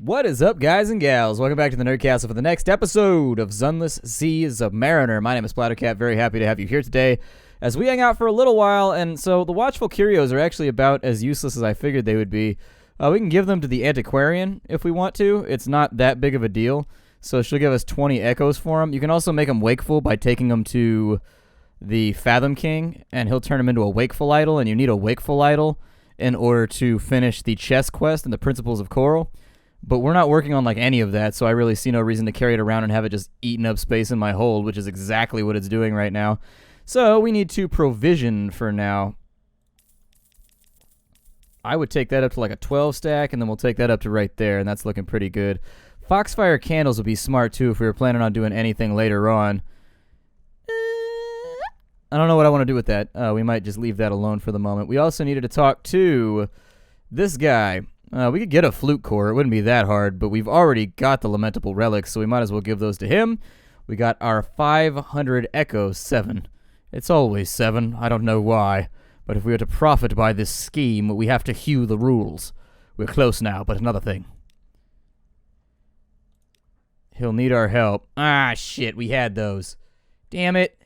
What is up, guys and gals? Welcome back to the Nerdcastle for the next episode of Sunless Sea Zubmariner. My name is Splattercat. Very happy to have you here today as we hang out for a little while. And so the Watchful Curios are actually about as useless as I figured they would be. We can give them to the antiquarian if we want to. It's not that big of a deal. So she'll give us 20 echoes for them. You can also make them wakeful by taking them to the Fathom King, and he'll turn them into a wakeful idol, and you need a wakeful idol in order to finish the chest quest and the Principles of Coral. But we're not working on like any of that, so I really see no reason to carry it around and have it just eating up space in my hold, which is exactly what it's doing right now. So we need to provision for now. I would take that up to like a 12 stack, and then we'll take that up to right there, and that's looking pretty good. Foxfire candles would be smart too if we were planning on doing anything later on. I don't know what I want to do with that. We might just leave that alone for the moment. We also needed to talk to this guy. We could get a flute core. It wouldn't be that hard, but we've already got the lamentable relics, so we might as well give those to him. We got our 500 echoes, 7. It's always 7. I don't know why, but if we are to profit by this scheme, we have to hew the rules. We're close now, but another thing. He'll need our help. Ah, shit, we had those. Damn it.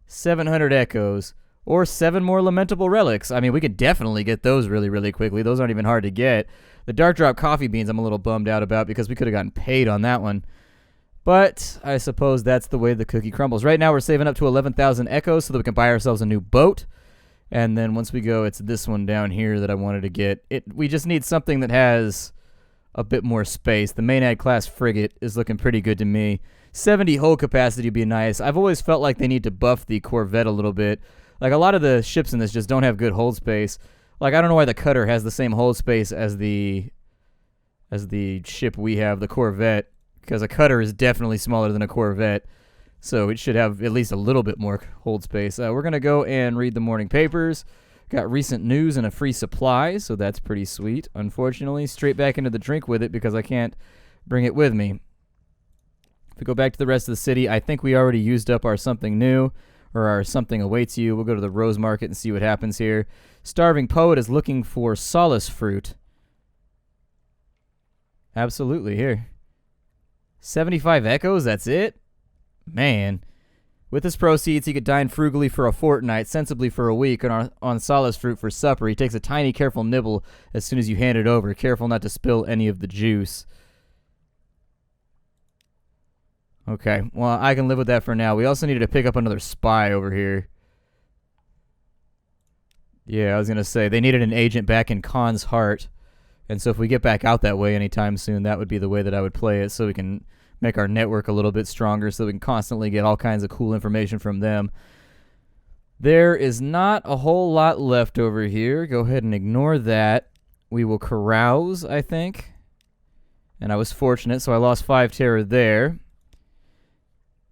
700 echoes. Or 7 more lamentable relics. I mean, we could definitely get those really, really quickly. Those aren't even hard to get. The Dark Drop coffee beans I'm a little bummed out about because we could have gotten paid on that one. But I suppose that's the way the cookie crumbles. Right now we're saving up to 11,000 echoes so that we can buy ourselves a new boat. And then once we go, it's this one down here that I wanted to get. We just need something that has a bit more space. The Maynard class frigate is looking pretty good to me. 70 hold capacity would be nice. I've always felt like they need to buff the Corvette a little bit. Like, a lot of the ships in this just don't have good hold space. Like, I don't know why the Cutter has the same hold space as the ship we have, the Corvette, because a Cutter is definitely smaller than a Corvette, so it should have at least a little bit more hold space. We're going to go and read the morning papers. Got recent news and a free supply, so that's pretty sweet. Unfortunately, straight back into the drink with it because I can't bring it with me. If we go back to the rest of the city, I think we already used up our something new. Or our something awaits you. We'll go to the Rose Market and see what happens here. Starving Poet is looking for solace fruit. Absolutely, here. 75 echoes, that's it? Man. With his proceeds, he could dine frugally for a fortnight, sensibly for a week, and on solace fruit for supper. He takes a tiny, careful nibble as soon as you hand it over, careful not to spill any of the juice. Okay, well, I can live with that for now. We also needed to pick up another spy over here. Yeah, I was going to say, they needed an agent back in Khan's heart. And so if we get back out that way anytime soon, that would be the way that I would play it, so we can make our network a little bit stronger, so we can constantly get all kinds of cool information from them. There is not a whole lot left over here. Go ahead and ignore that. We will carouse, I think. And I was fortunate, so I lost 5 terror there.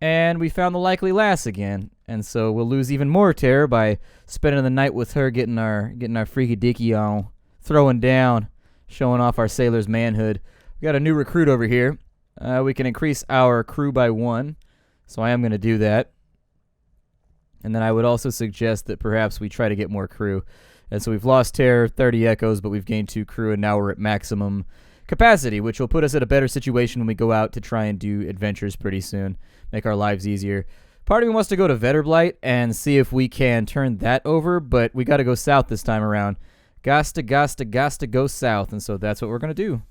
And we found the likely lass again, and so we'll lose even more terror by spending the night with her, getting our freaky dicky on, throwing down, showing off our sailor's manhood. We got a new recruit over here. We can increase our crew by 1, so I am going to do that. And then I would also suggest that perhaps we try to get more crew. And so we've lost terror, 30 echoes, but we've gained 2 crew, and now we're at maximum capacity, which will put us at a better situation when we go out to try and do adventures pretty soon, make our lives easier. Part of me wants to go to Vetterblight and see if we can turn that over, but we got to go south this time around. Gosta go south, and so that's what we're going to do.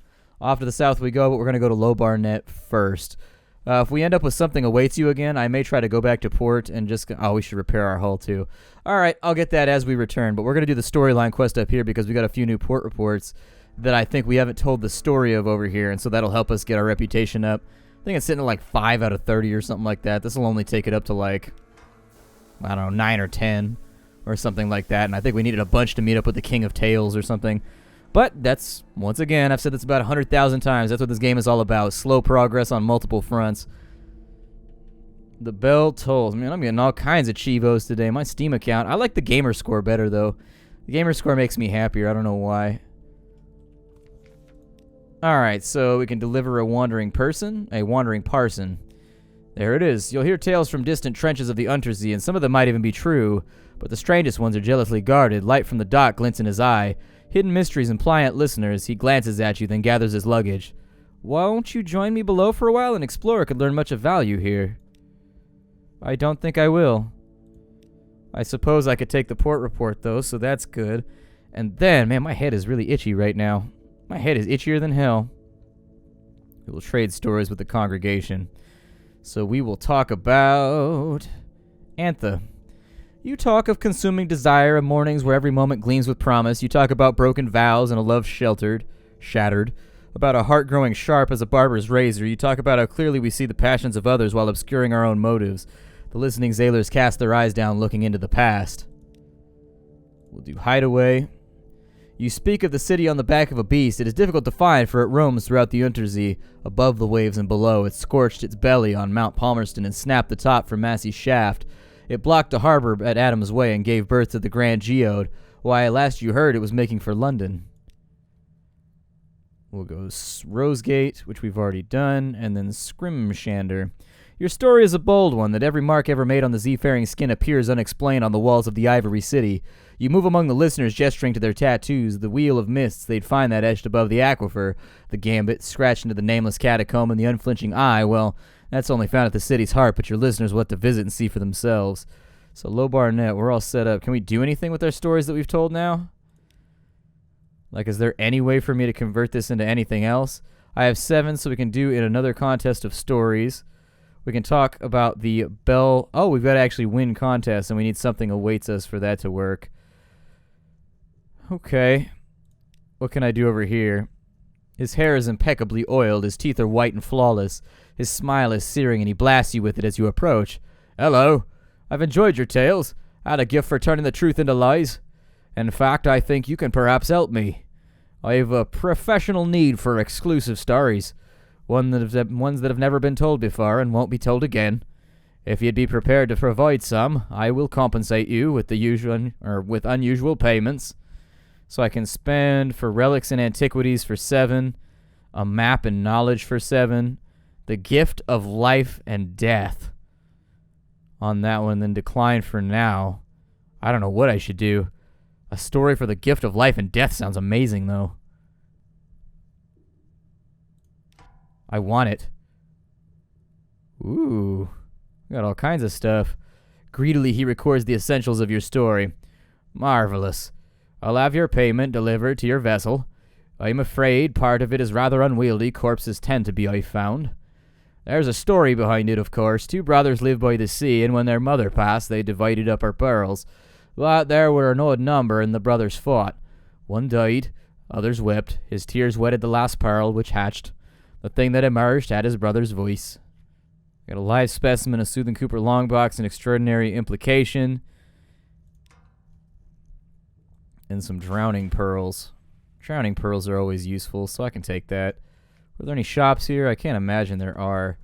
Off to the south we go, but we're going to go to Low Barnet first. If we end up with something awaits you again, I may try to go back to port and just... Oh, we should repair our hull too. All right, I'll get that as we return, but we're going to do the storyline quest up here because we got a few new port reports that I think we haven't told the story of over here, and so that'll help us get our reputation up. I think it's sitting at like 5 out of 30 or something like that. This will only take it up to like, I don't know, 9 or 10 or something like that, and I think we needed a bunch to meet up with the King of Tales or something. But that's, once again, I've said this about 100,000 times. That's what this game is all about. Slow progress on multiple fronts. The bell tolls. Man, I'm getting all kinds of Chivos today. My Steam account. I like the gamer score better, though. The gamer score makes me happier. I don't know why. Alright, so we can deliver a wandering parson. There it is. You'll hear tales from distant trenches of the unterzee, and some of them might even be true, but the strangest ones are jealously guarded. Light from the dock glints in his eye. Hidden mysteries and pliant listeners. He glances at you, then gathers his luggage. Won't you join me below for a while? An explorer could learn much of value here. I don't think I will. I suppose I could take the port report, though, so that's good. And then, man, my head is really itchy right now. My head is itchier than hell. We will trade stories with the congregation. So we will talk about Antha. You talk of consuming desire and mornings where every moment gleams with promise. You talk about broken vows and a love shattered. About a heart growing sharp as a barber's razor. You talk about how clearly we see the passions of others while obscuring our own motives. The listening sailors cast their eyes down, looking into the past. We'll do Hideaway. You speak of the city on the back of a beast. It is difficult to find, for it roams throughout the unterzee, above the waves and below. It scorched its belly on Mount Palmerston and snapped the top from Massey's shaft. It blocked the harbor at Adam's Way and gave birth to the Grand Geode. Why, last you heard, it was making for London. We'll go Rosegate, which we've already done, and then Scrimshander. Your story is a bold one, that every mark ever made on the seafaring skin appears unexplained on the walls of the Ivory City. You move among the listeners, gesturing to their tattoos. The wheel of mists, they'd find that etched above the aquifer. The gambit, scratched into the nameless catacomb, and the unflinching eye, well, that's only found at the city's heart, but your listeners will have to visit and see for themselves. So, Low Barnet, we're all set up. Can we do anything with our stories that we've told now? Like, is there any way for me to convert this into anything else? I have 7, so we can do in another contest of stories. We can talk about the Bell... Oh, we've got to actually win contests, and we need something awaits us for that to work. Okay. What can I do over here? His hair is impeccably oiled. His teeth are white and flawless. His smile is searing, and he blasts you with it as you approach. Hello. I've enjoyed your tales. I had a gift for turning the truth into lies. In fact, I think you can perhaps help me. I have a professional need for exclusive stories. Ones that have never been told before and won't be told again. If you'd be prepared to provide some, I will compensate you with with unusual payments. So I can spend for relics and antiquities for 7, a map and knowledge for 7, the gift of life and death on that one, then decline for now. I don't know what I should do. A story for the gift of life and death sounds amazing, though. I want it. Ooh. Got all kinds of stuff. Greedily he records the essentials of your story. Marvelous. I'll have your payment delivered to your vessel. I'm afraid part of it is rather unwieldy. Corpses tend to be, I've found. There's a story behind it, of course. 2 brothers lived by the sea, and when their mother passed, they divided up her pearls. But there were an odd number, and the brothers fought. One died, others wept. His tears wetted the last pearl, which hatched. The thing that emerged had his brother's voice. Got a live specimen of Sooth & Cooper Longbox, an extraordinary implication, and some drowning pearls. Drowning pearls are always useful, so I can take that. Were there any shops here? I can't imagine there are.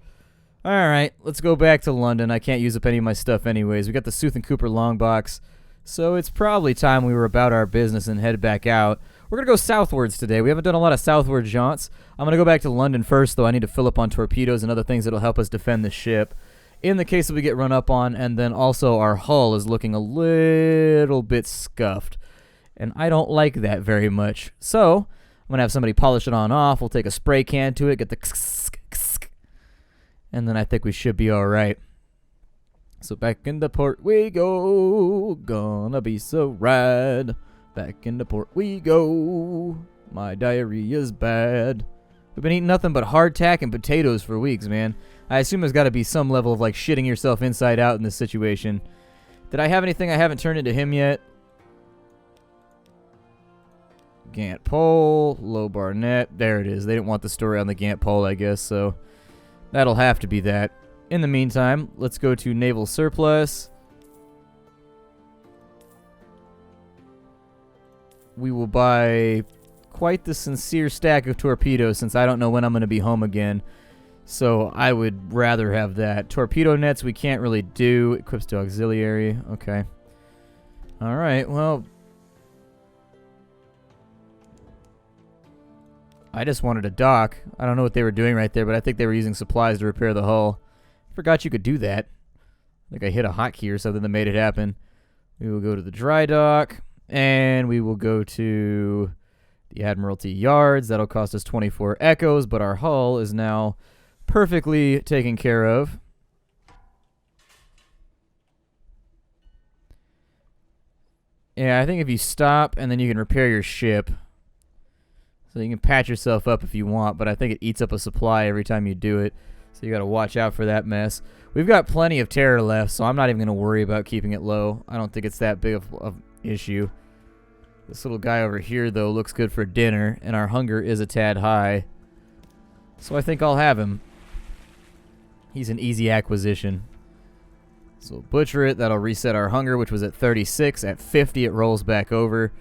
Alright, let's go back to London. I can't use up any of my stuff anyways. We got the Sooth & Cooper Longbox, so it's probably time we were about our business and head back out. We're going to go southwards today. We haven't done a lot of southward jaunts. I'm going to go back to London first, though. I need to fill up on torpedoes and other things that will help us defend the ship in the case that we get run up on, and then also our hull is looking a little bit scuffed, and I don't like that very much. So I'm going to have somebody polish it on off. We'll take a spray can to it, get the and then I think we should be all right. So back into port we go, gonna be so rad. Back into port we go. My diarrhea's bad. We've been eating nothing but hardtack and potatoes for weeks, man. I assume there's got to be some level of, like, shitting yourself inside out in this situation. Did I have anything I haven't turned into him yet? Gant pole, Low Barnet. There it is. They didn't want the story on the Gant pole, I guess, so that'll have to be that. In the meantime, let's go to Naval Surplus. We will buy quite the sincere stack of torpedoes since I don't know when I'm going to be home again. So I would rather have that. Torpedo nets we can't really do. Equips to auxiliary. Okay. Alright, well, I just wanted a dock. I don't know what they were doing right there, but I think they were using supplies to repair the hull. Forgot you could do that. I think I hit a hotkey or something that made it happen. We will go to the dry dock. And we will go to The Admiralty Yards, that'll cost us 24 echoes, but our hull is now perfectly taken care of. Yeah, I think if you stop and then you can repair your ship. So you can patch yourself up if you want, but I think it eats up a supply every time you do it. So you got to watch out for that mess. We've got plenty of terror left, so I'm not even going to worry about keeping it low. I don't think it's that big of an issue. This little guy over here, though, looks good for dinner, and our hunger is a tad high. So I think I'll have him. He's an easy acquisition. So we'll butcher it. That'll reset our hunger, which was at 36. At 50, it rolls back over.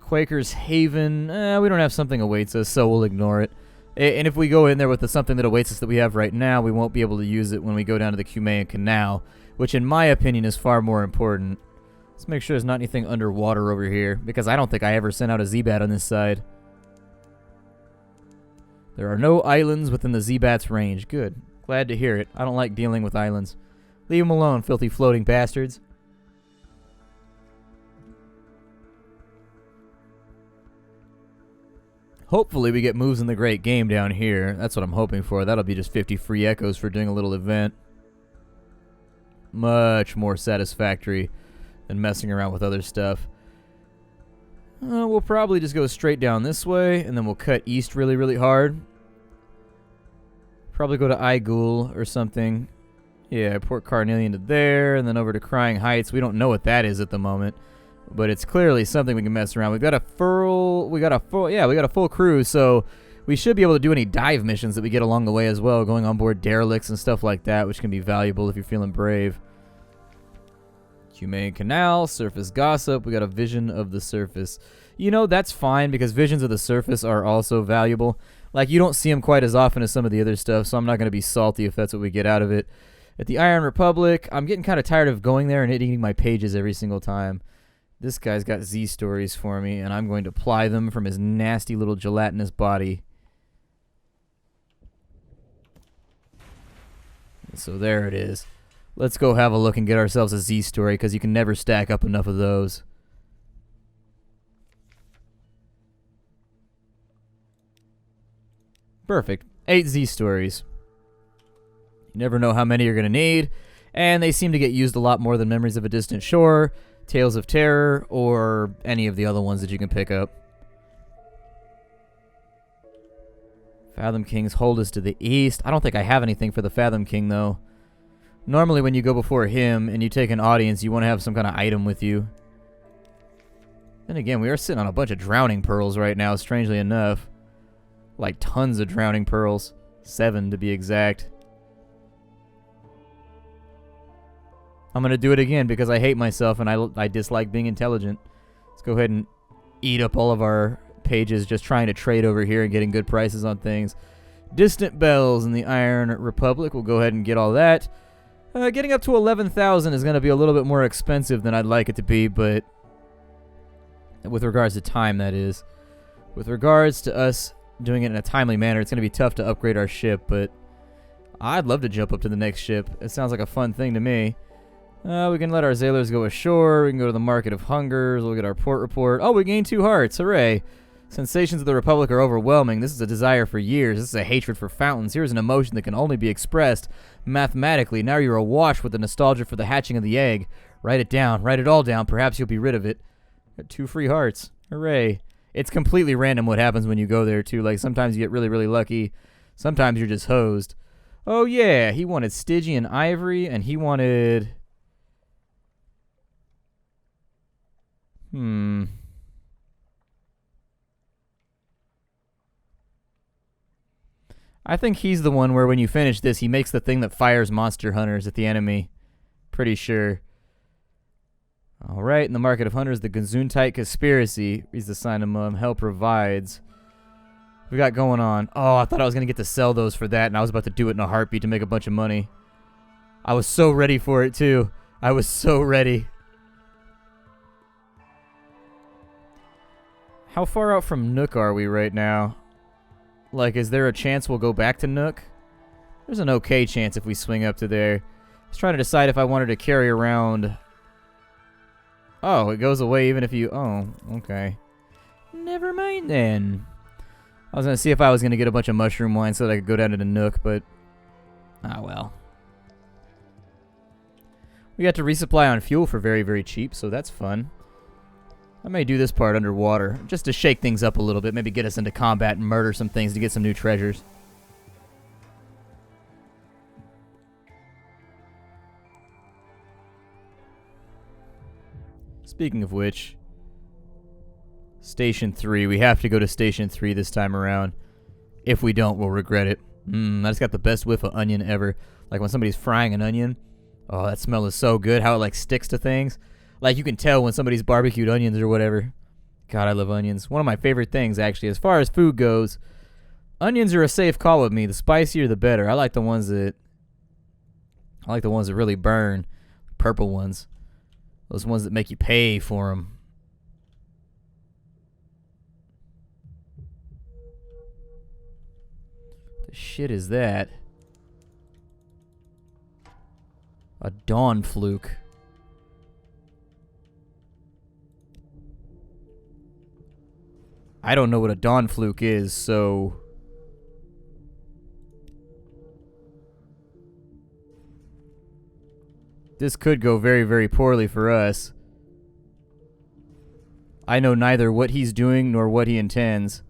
Quaker's Haven, we don't have something awaits us, so we'll ignore it. And if we go in there with the something that awaits us that we have right now, we won't be able to use it when we go down to the Cumaean Canal, which in my opinion is far more important. Let's make sure there's not anything underwater over here, because I don't think I ever sent out a Z-Bat on this side. There are no islands within the Z-Bat's range. Good. Glad to hear it. I don't like dealing with islands. Leave them alone, filthy floating bastards. Hopefully we get moves in the Great Game down here. That's what I'm hoping for. That'll be just 50 free echoes for doing a little event. Much more satisfactory than messing around with other stuff. We'll probably just go straight down this way, and then we'll cut east really, really hard. Probably go to Igul or something. Yeah, Port Carnelian to there, and then over to Crying Heights. We don't know what that is at the moment, but it's clearly something we can mess around. We've got a full crew, so we should be able to do any dive missions that we get along the way as well, going on board derelicts and stuff like that, which can be valuable if you're feeling brave. Cumaean Canal, surface gossip. We got a vision of the surface. You know, that's fine because visions of the surface are also valuable. Like, you don't see them quite as often as some of the other stuff, so I'm not going to be salty if that's what we get out of it. At the Iron Republic, I'm getting kind of tired of going there and eating my pages every single time. This guy's got Z stories for me, and I'm going to ply them from his nasty little gelatinous body. So there it is. Let's go have a look and get ourselves a Z story, because you can never stack up enough of those. Perfect. 8 Z stories. You never know how many you're going to need, and they seem to get used a lot more than Memories of a Distant Shore, Tales of Terror, or any of the other ones that you can pick up. Fathom King's hold us to the east. I don't think I have anything for the Fathom King, though. Normally when you go before him and you take an audience, you want to have some kind of item with you. Then again, we are sitting on a bunch of drowning pearls right now, strangely enough. Like tons of drowning pearls. 7 to be exact. I'm going to do it again because I hate myself and I dislike being intelligent. Let's go ahead and eat up all of our pages just trying to trade over here and getting good prices on things. Distant Bells in the Iron Republic. We'll go ahead and get all that. Getting up to 11,000 is going to be a little bit more expensive than I'd like it to be, but with regards to time, that is. With regards to us doing it in a timely manner, it's going to be tough to upgrade our ship, but I'd love to jump up to the next ship. It sounds like a fun thing to me. We can let our sailors go ashore. We can go to the Market of Hungers. We'll get our port report. Oh, we gained 2 hearts. Hooray. Sensations of the Republic are overwhelming. This is a desire for years. This is a hatred for fountains. Here's an emotion that can only be expressed mathematically. Now you're awash with the nostalgia for the hatching of the egg. Write it down. Write it all down. Perhaps you'll be rid of it. Got 2 free hearts. Hooray. It's completely random what happens when you go there, too. Like, sometimes you get really, really lucky. Sometimes you're just hosed. Oh, yeah. He wanted Stygian Ivory, and he wanted... I think he's the one where when you finish this, he makes the thing that fires monster hunters at the enemy. Pretty sure. Alright, in the Market of Hunters, the Gesundheit Conspiracy is the sign of Hell Provides. We got going on. Oh, I thought I was going to get to sell those for that, and I was about to do it in a heartbeat to make a bunch of money. I was so ready for it, too. I was so ready. How far out from Nook are we right now? Like, is there a chance we'll go back to Nook? There's an okay chance if we swing up to there. I was trying to decide if I wanted to carry around Oh, it goes away even if you... Oh, okay. Never mind then. I was going to see if I was going to get a bunch of mushroom wine so that I could go down to the Nook, but... Ah, well. We got to resupply on fuel for very, very cheap, so that's fun. I may do this part underwater, just to shake things up a little bit, maybe get us into combat and murder some things to get some new treasures. Speaking of which, Station 3. We have to go to Station 3 this time around. If we don't, we'll regret it. I just got the best whiff of onion ever. Like when somebody's frying an onion. Oh, that smell is so good. How it like sticks to things. Like you can tell when somebody's barbecued onions or whatever. God, I love onions. One of my favorite things, actually, as far as food goes. Onions are a safe call with me. The spicier, the better. I like the ones that really burn. Purple ones. Those ones that make you pay for them. The shit is that? A dawn fluke. I don't know what a dawn fluke is, so... This could go very, very poorly for us. I know neither what he's doing nor what he intends.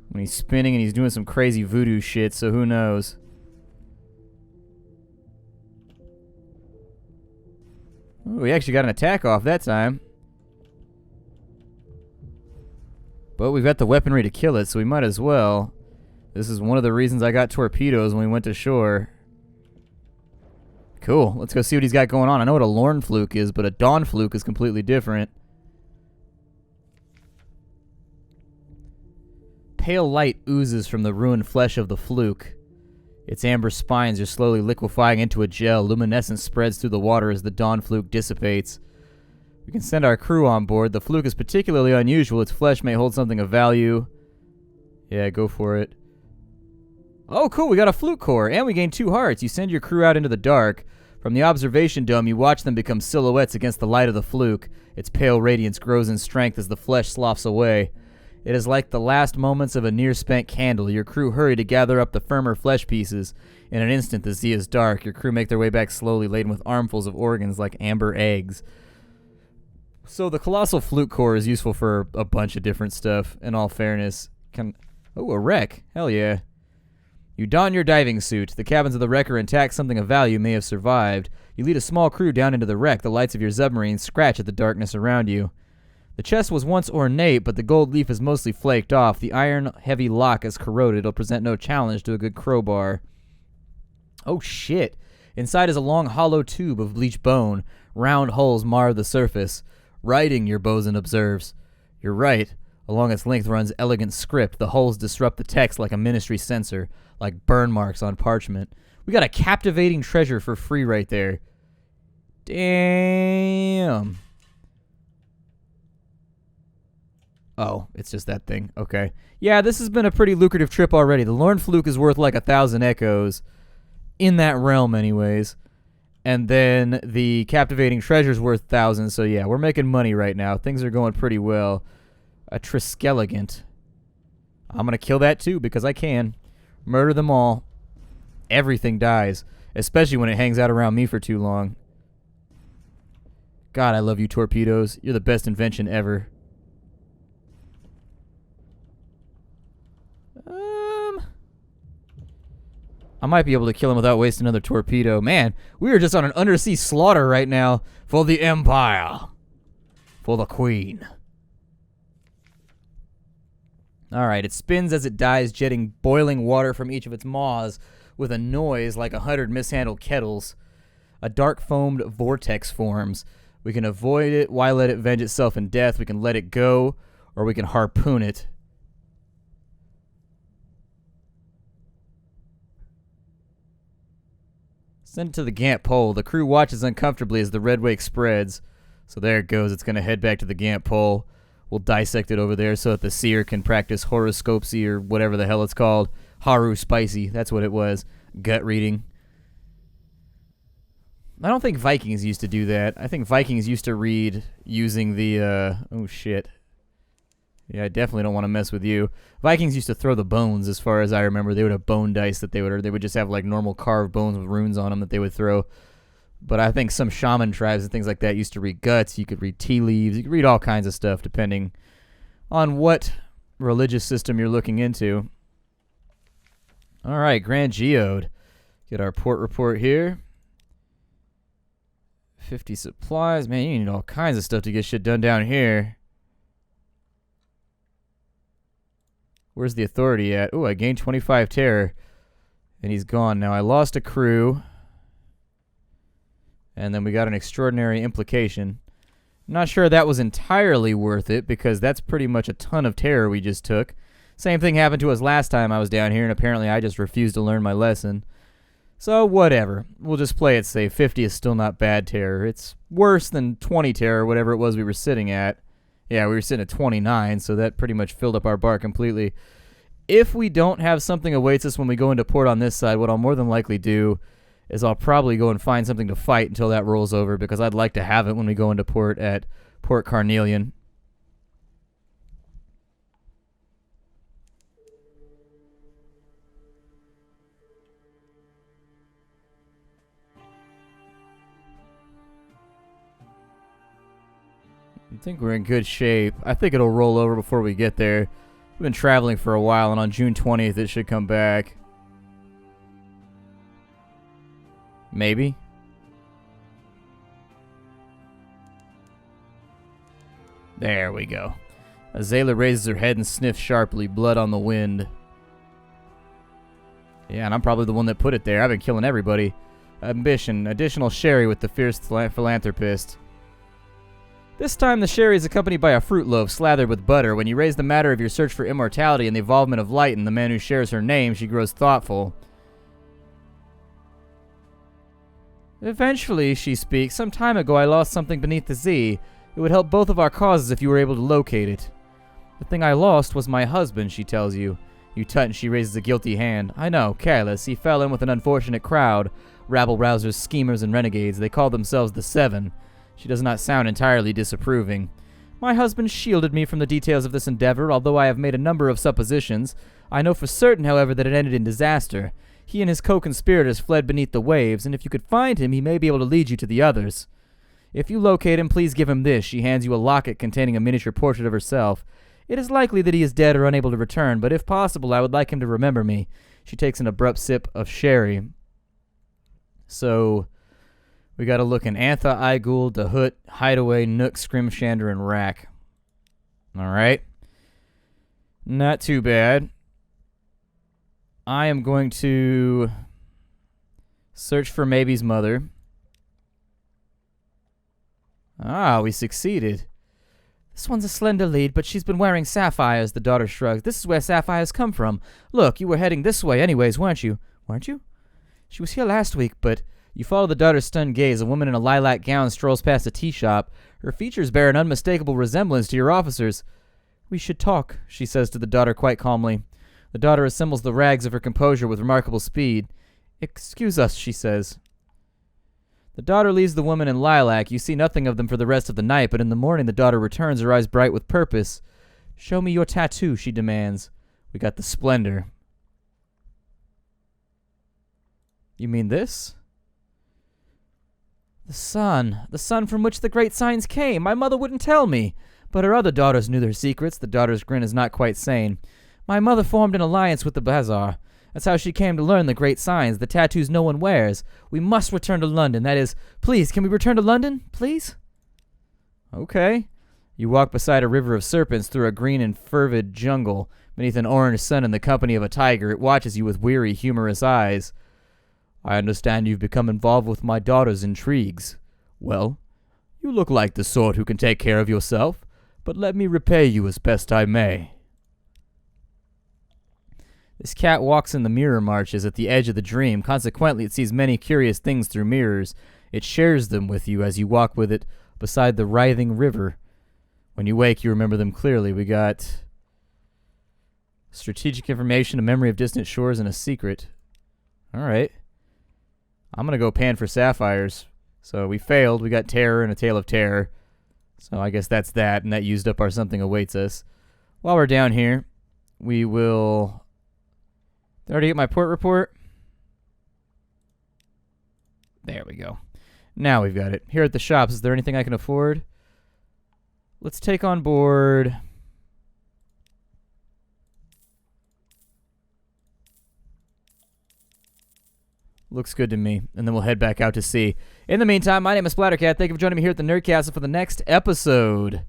When he's spinning and he's doing some crazy voodoo shit, so who knows? Ooh, we actually got an attack off that time. But we've got the weaponry to kill it, so we might as well. This is one of the reasons I got torpedoes when we went to shore. Cool. Let's go see what he's got going on. I know what a Lorn fluke is, but a dawn fluke is completely different. Pale light oozes from the ruined flesh of the fluke. Its amber spines are slowly liquefying into a gel. Luminescence spreads through the water as the dawn fluke dissipates. We can send our crew on board. The fluke is particularly unusual. Its flesh may hold something of value. Yeah, go for it. Oh, cool. We got a fluke core, and we gain 2 hearts. You send your crew out into the dark. From the observation dome, you watch them become silhouettes against the light of the fluke. Its pale radiance grows in strength as the flesh sloughs away. It is like the last moments of a near-spent candle. Your crew hurry to gather up the firmer flesh pieces. In an instant, the sea is dark. Your crew make their way back slowly, laden with armfuls of organs like amber eggs. So the colossal fluke core is useful for a bunch of different stuff, in all fairness. Oh, a wreck. Hell yeah. You don your diving suit. The cabins of the wreck are intact. Something of value may have survived. You lead a small crew down into the wreck. The lights of your submarine scratch at the darkness around you. The chest was once ornate, but the gold leaf is mostly flaked off. The iron-heavy lock is corroded. It'll present no challenge to a good crowbar. Oh, shit. Inside is a long, hollow tube of bleached bone. Round holes mar the surface. Writing, your bosun observes. You're right. Along its length runs elegant script. The holes disrupt the text like a ministry censor, like burn marks on parchment. We got a captivating treasure for free right there. Damn. Oh, it's just that thing. Okay. Yeah, this has been a pretty lucrative trip already. The Lorn fluke is worth like 1,000 echoes. In that realm, anyways. And then the captivating treasure's worth 1,000. So yeah, we're making money right now. Things are going pretty well. A Triskelegant. I'm going to kill that too because I can. Murder them all. Everything dies. Especially when it hangs out around me for too long. God, I love you, torpedoes. You're the best invention ever. I might be able to kill him without wasting another torpedo. Man, we are just on an undersea slaughter right now for the Empire. For the Queen. Alright, it spins as it dies, jetting boiling water from each of its maws with a noise like 100 mishandled kettles. A dark foamed vortex forms. We can avoid it. Why let it avenge itself in death? We can let it go, or we can harpoon it. Send it to the Gant pole. The crew watches uncomfortably as the red wake spreads. So there it goes. It's going to head back to the Gant pole. We'll dissect it over there so that the seer can practice horoscopesy or whatever the hell it's called. Haru spicy. That's what it was. Gut reading. I don't think Vikings used to do that. I think Vikings used to read using the, oh shit. Yeah, I definitely don't want to mess with you. Vikings used to throw the bones, as far as I remember. They would have bone dice that or they would just have like normal carved bones with runes on them that they would throw. But I think some shaman tribes and things like that used to read guts. You could read tea leaves. You could read all kinds of stuff depending on what religious system you're looking into. All right, Grand Geode. Get our port report here. 50 supplies. Man, you need all kinds of stuff to get shit done down here. Where's the authority at? Oh, I gained 25 terror. And he's gone now. I lost a crew. And then we got an extraordinary implication. I'm not sure that was entirely worth it, because that's pretty much a ton of terror we just took. Same thing happened to us last time I was down here, and apparently I just refused to learn my lesson. So, whatever. We'll just play it safe. 50 is still not bad terror. It's worse than 20 terror, whatever it was we were sitting at. Yeah, we were sitting at 29, so that pretty much filled up our bar completely. If we don't have something awaits us when we go into port on this side, what I'll more than likely do is I'll probably go and find something to fight until that rolls over, because I'd like to have it when we go into port at Port Carnelian. I think we're in good shape. I think it'll roll over before we get there. We've been traveling for a while, and on June 20th it should come back. Maybe. There we go. Azela raises her head and sniffs sharply, blood on the wind. Yeah, and I'm probably the one that put it there. I've been killing everybody. Ambition. Additional sherry with the fierce philanthropist. This time the sherry is accompanied by a fruit loaf slathered with butter. When you raise the matter of your search for immortality and the involvement of light in the man who shares her name, she grows thoughtful. Eventually, she speaks, some time ago I lost something beneath the sea. It would help both of our causes if you were able to locate it. The thing I lost was my husband, she tells you. You tut and she raises a guilty hand. I know, careless. He fell in with an unfortunate crowd. Rabble-rousers, schemers, and renegades. They call themselves the Seven. She does not sound entirely disapproving. My husband shielded me from the details of this endeavor, although I have made a number of suppositions. I know for certain, however, that it ended in disaster. He and his co-conspirators fled beneath the waves, and if you could find him, he may be able to lead you to the others. If you locate him, please give him this. She hands you a locket containing a miniature portrait of herself. It is likely that he is dead or unable to return, but if possible, I would like him to remember me. She takes an abrupt sip of sherry. So, we gotta look in Antha, Igul, Dahut, Hideaway, Nook, Scrimshander, and Rack. Alright. Not too bad. I am going to search for Maybe's mother. Ah, we succeeded. This one's a slender lead, but she's been wearing sapphires, the daughter shrugs. This is where sapphires come from. Look, you were heading this way anyways, weren't you? Weren't you? She was here last week, but... You follow the daughter's stunned gaze. A woman in a lilac gown strolls past a tea shop. Her features bear an unmistakable resemblance to your officer's. We should talk, she says to the daughter quite calmly. The daughter assembles the rags of her composure with remarkable speed. Excuse us, she says. The daughter leaves the woman in lilac. You see nothing of them for the rest of the night, but in the morning the daughter returns, her eyes bright with purpose. Show me your tattoo, she demands. We got the splendor. You mean this? The sun from which the great signs came. My mother wouldn't tell me. But her other daughters knew their secrets. The daughter's grin is not quite sane. My mother formed an alliance with the Bazaar. That's how she came to learn the great signs, the tattoos no one wears. We must return to London. That is, please, can we return to London, please? Okay. You walk beside a river of serpents through a green and fervid jungle. Beneath an orange sun in the company of a tiger, it watches you with weary, humorous eyes. I understand you've become involved with my daughter's intrigues. Well, you look like the sort who can take care of yourself, but let me repay you as best I may. This cat walks in the mirror marches at the edge of the dream. Consequently, it sees many curious things through mirrors. It shares them with you as you walk with it beside the writhing river. When you wake, you remember them clearly. We got strategic information, a memory of distant shores, and a secret. All right. I'm going to go pan for sapphires. So we failed. We got terror and a tale of terror. So I guess that's that, and that used up our something awaits us. While we're down here, we will... Did I already get my port report? There we go. Now we've got it. Here at the shops, is there anything I can afford? Let's take on board... Looks good to me. And then we'll head back out to sea. In the meantime, my name is Splattercat. Thank you for joining me here at the Nerdcastle for the next episode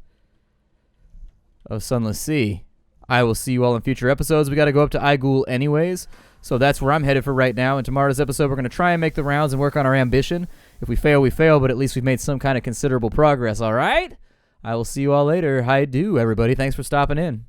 of Sunless Sea. I will see you all in future episodes. We got to go up to Igul anyways, so that's where I'm headed for right now. In tomorrow's episode, we're going to try and make the rounds and work on our ambition. If we fail, we fail, but at least we've made some kind of considerable progress, all right? I will see you all later. Hi-do, everybody. Thanks for stopping in.